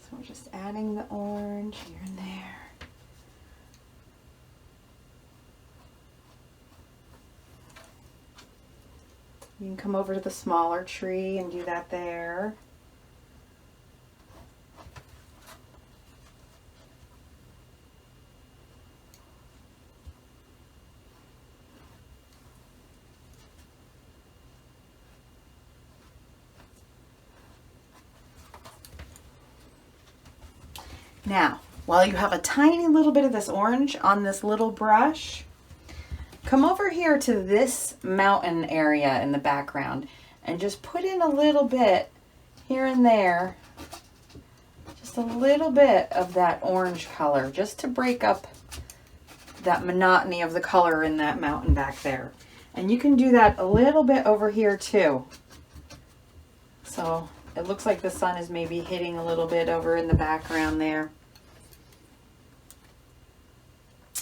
So we're just adding the orange here and there. You can come over to the smaller tree and do that there. Now, while you have a tiny little bit of this orange on this little brush, come over here to this mountain area in the background and just put in a little bit here and there, just a little bit of that orange color, just to break up that monotony of the color in that mountain back there. And you can do that a little bit over here too. So it looks like the sun is maybe hitting a little bit over in the background there.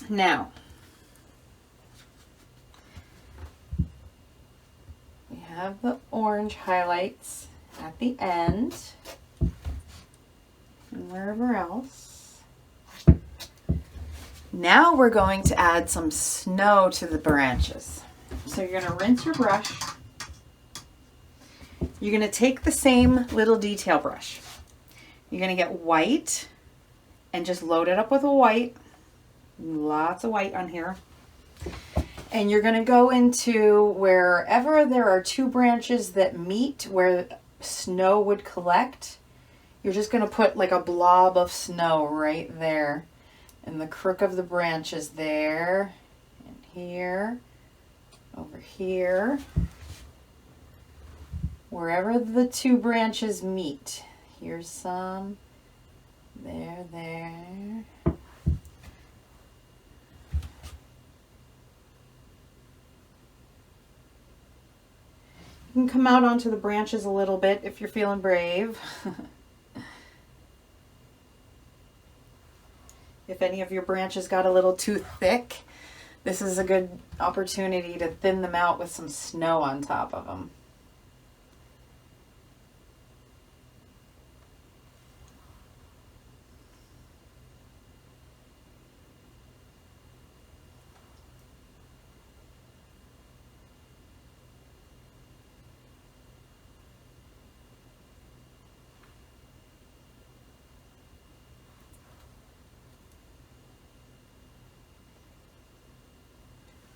Now, we have the orange highlights at the end and wherever else. Now we're going to add some snow to the branches. So you're going to rinse your brush. You're going to take the same little detail brush. You're going to get white and just load it up with a white. Lots of white on here. And you're going to go into wherever there are two branches that meet where snow would collect. You're just going to put like a blob of snow right there in the crook of the branches there, and here, over here, wherever the two branches meet. Here's some, there. You can come out onto the branches a little bit if you're feeling brave. If any of your branches got a little too thick, this is a good opportunity to thin them out with some snow on top of them.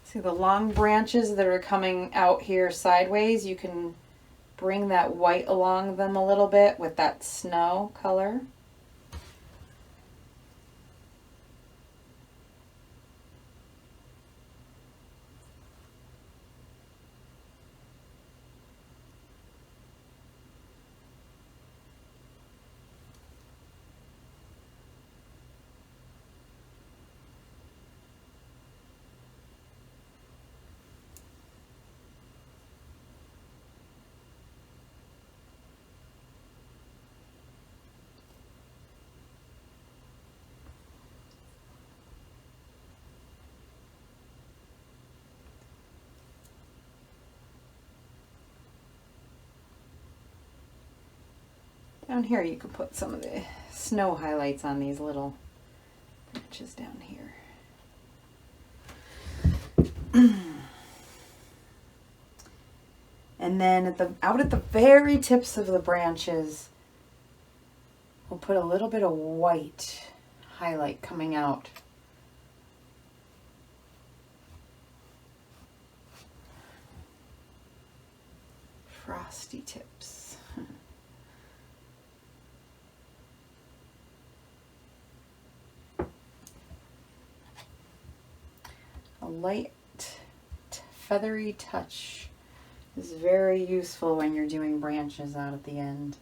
See the long branches that are coming out here sideways? You can bring that white along them a little bit with that snow color. Down here you could put some of the snow highlights on these little branches down here. And then out at the very tips of the branches, we'll put a little bit of white highlight coming out. Frosty tips. A light feathery touch is very useful when you're doing branches out at the end.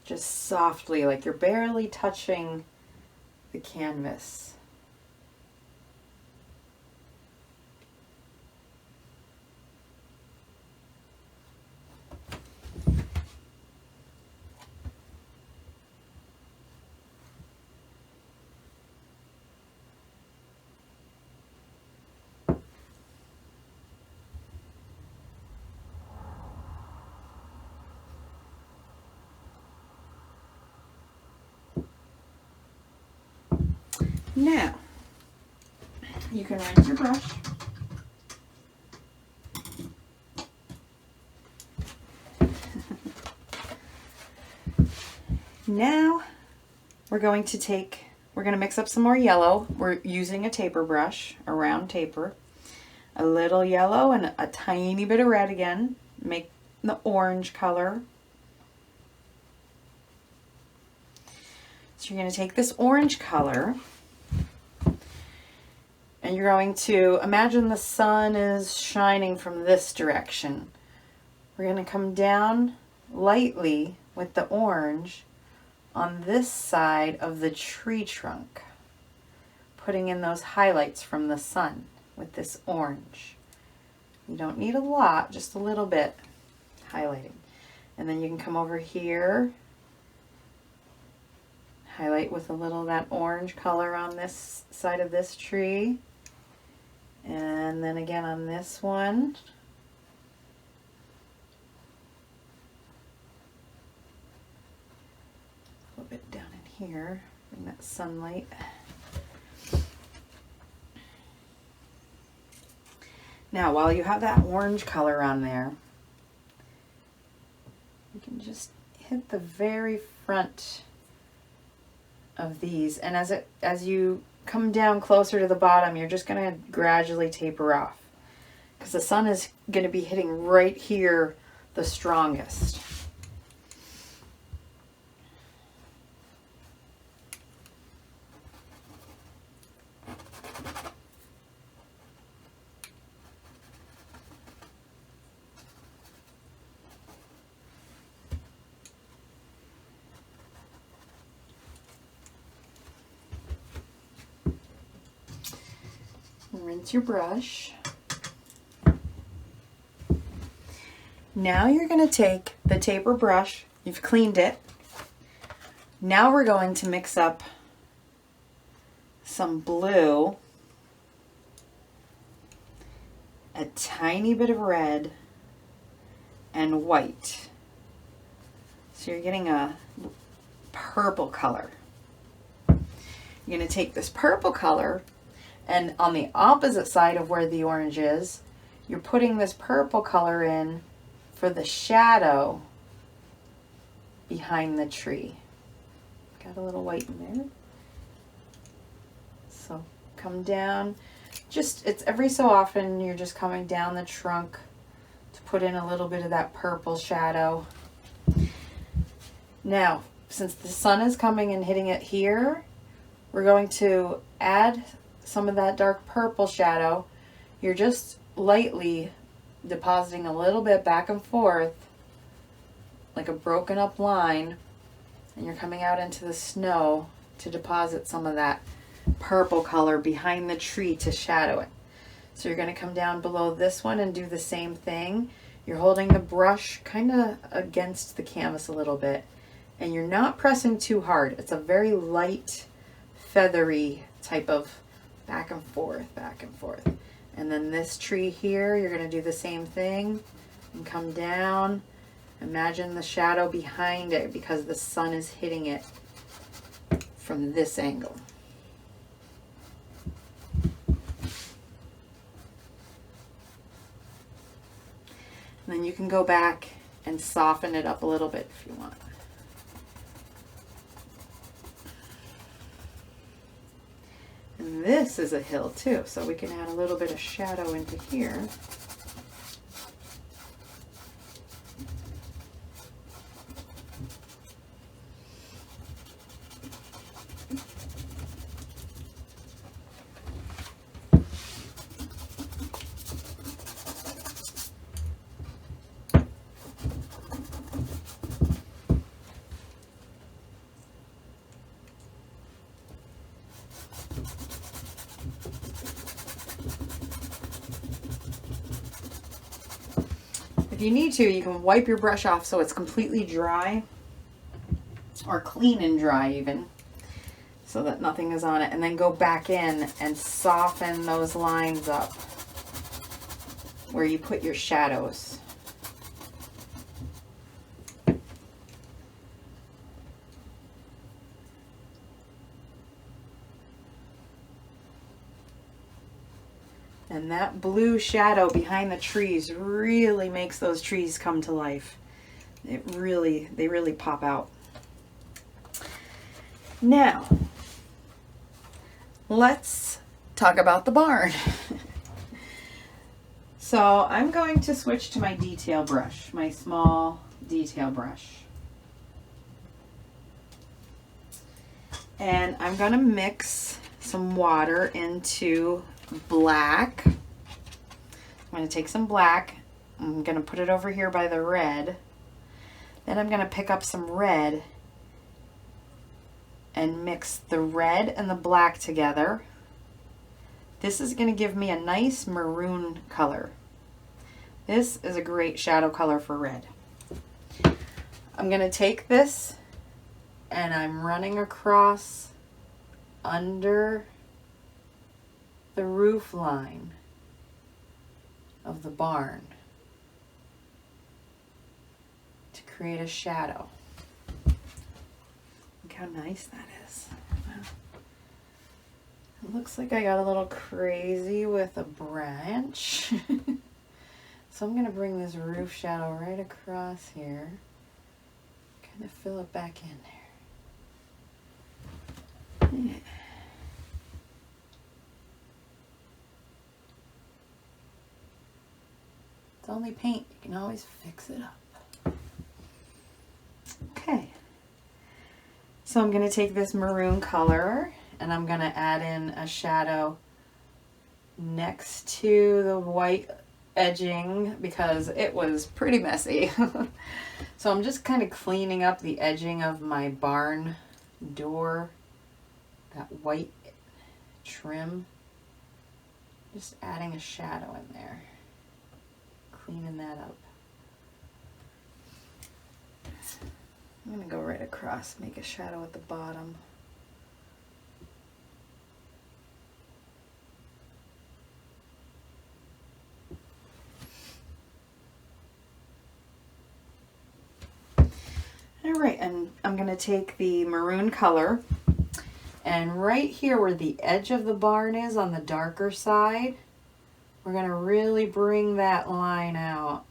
Just softly, like you're barely touching the canvas. Now, you can rinse your brush. Now, we're going to mix up some more yellow. We're using a taper brush, a round taper. A little yellow and a tiny bit of red again. Make the orange color. So you're going to take this orange color and you're going to imagine the sun is shining from this direction. We're going to come down lightly with the orange on this side of the tree trunk, putting in those highlights from the sun with this orange. You don't need a lot, just a little bit highlighting. And then you can come over here, highlight with a little of that orange color on this side of this tree. And then again on this one. A little bit down in here, bring that sunlight. Now, while you have that orange color on there, you can just hit the very front of these, and as you come down closer to the bottom, you're just going to gradually taper off because the sun is going to be hitting right here the strongest. Rinse your brush. Now you're going to take the taper brush, you've cleaned it. Now we're going to mix up some blue, a tiny bit of red, and white. So you're getting a purple color. You're going to take this purple color, and on the opposite side of where the orange is, you're putting this purple color in for the shadow behind the tree. Got a little white in there. So come down. It's every so often you're just coming down the trunk to put in a little bit of that purple shadow. Now, since the sun is coming and hitting it here, we're going to add some of that dark purple shadow. You're just lightly depositing a little bit back and forth like a broken up line, and you're coming out into the snow to deposit some of that purple color behind the tree to shadow it. So you're going to come down below this one and do the same thing. You're holding the brush kind of against the canvas a little bit, and you're not pressing too hard. It's a very light, feathery type of back and forth, back and forth. And then this tree here, you're going to do the same thing and come down Imagine the shadow behind it because the sun is hitting it from this angle. And then you can go back and soften it up a little bit if you want. And this is a hill too, so we can add a little bit of shadow into here. If you need to, you can wipe your brush off so it's completely dry, or clean and dry even, so that nothing is on it, and then go back in and soften those lines up where you put your shadows. And that blue shadow behind the trees really makes those trees come to life. They really pop out. Now, let's talk about the barn. So I'm going to switch to my detail brush, my small detail brush. And I'm going to mix some water into black. I'm going to take some black. I'm going to put it over here by the red. Then I'm going to pick up some red and mix the red and the black together. This is going to give me a nice maroon color. This is a great shadow color for red. I'm going to take this and I'm running across under the roof line of the barn to create a shadow. Look how nice that is. Wow. It looks like I got a little crazy with a branch. So I'm going to bring this roof shadow right across here, kind of fill it back in there. Yeah. It's only paint. You can always fix it up. Okay. So I'm going to take this maroon color and I'm going to add in a shadow next to the white edging because it was pretty messy. So I'm just kind of cleaning up the edging of my barn door, that white trim. Just adding a shadow in there. Cleaning that up. I'm going to go right across, make a shadow at the bottom. All right, and I'm going to take the maroon color, and right here where the edge of the barn is on the darker side, we're going to really bring that line out.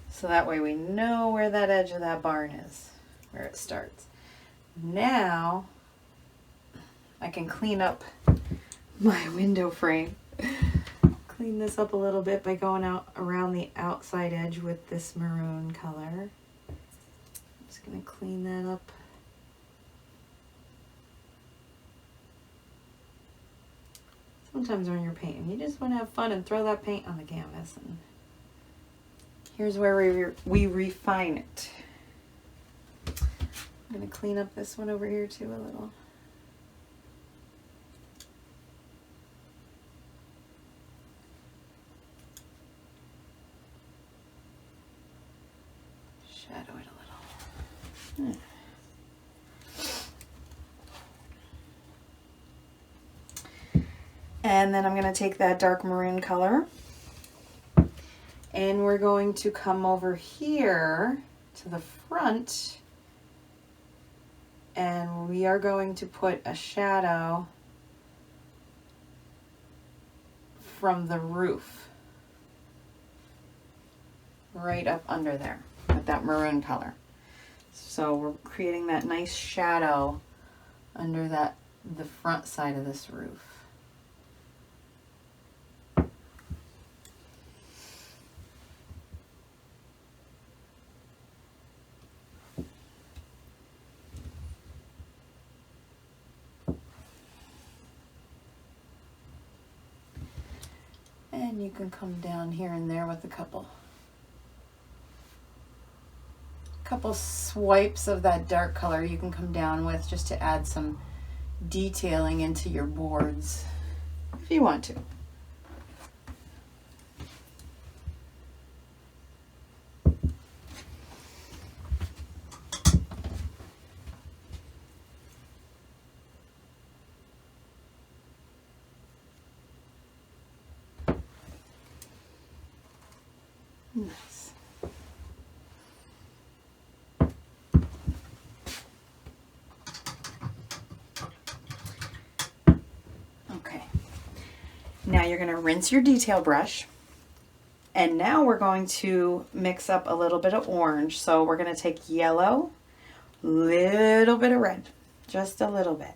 So that way we know where that edge of that barn is, where it starts. Now I can clean up my window frame. Clean this up a little bit by going out around the outside edge with this maroon color. I'm just going to clean that up. Sometimes when you're painting, you just want to have fun and throw that paint on the canvas. And here's where we refine it. I'm going to clean up this one over here too a little. Shadow it a little. And then I'm going to take that dark maroon color and we're going to come over here to the front and we are going to put a shadow from the roof right up under there with that maroon color. So we're creating that nice shadow under the front side of this roof. And you can come down here and there with a couple swipes of that dark color you can come down with just to add some detailing into your boards if you want to. Nice. Okay. Now you're going to rinse your detail brush. And now we're going to mix up a little bit of orange. So we're going to take yellow, little bit of red, just a little bit.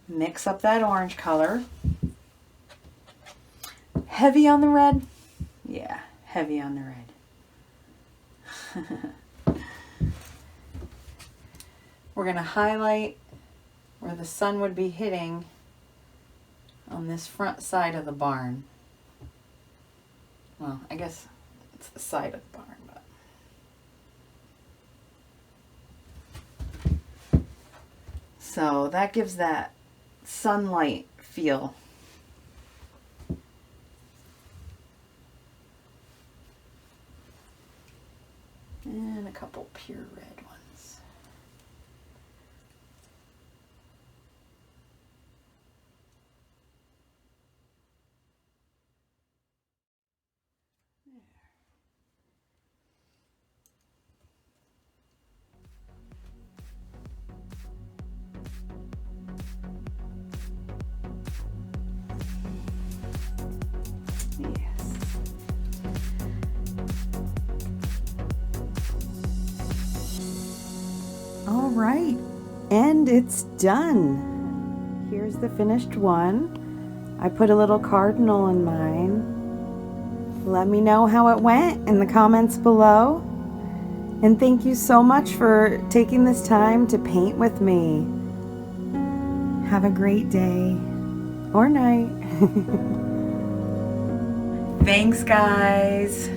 Mix up that orange color. Heavy on the red? Yeah, heavy on the red. We're going to highlight where the sun would be hitting on this front side of the barn. Well, I guess it's the side of the barn, but. So that gives that sunlight feel. And a couple pure red ones. All right, and it's done. Here's the finished one. I put a little cardinal in mine. Let me know how it went in the comments below. And thank you so much for taking this time to paint with me. Have a great day or night. Thanks, guys.